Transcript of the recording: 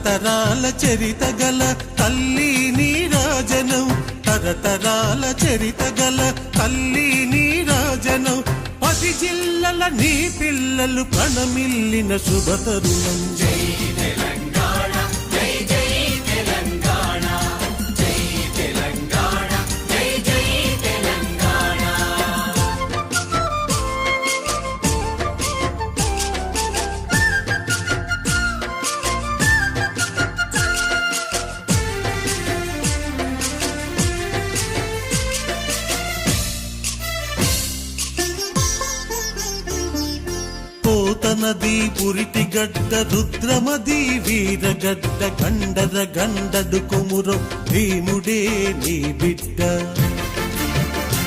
తరతరాల చరిత గల తల్లి నీరాజనం, తరతరాల చరిత గల తల్లి నీరాజనం. 10 జిల్లల నీ పిల్లలు ప్రణమిల్లిన శుభతరుణం. జై తెలంగాణ, జై జై తెలంగాణ, జై తెలంగాణ, జై జై తెలంగాణ. పోతనది పురిటి గడ్డ రుద్రమది వీరగడ్డ, గండర గండడు కొమురం భీముడే నీ బిడ్డ.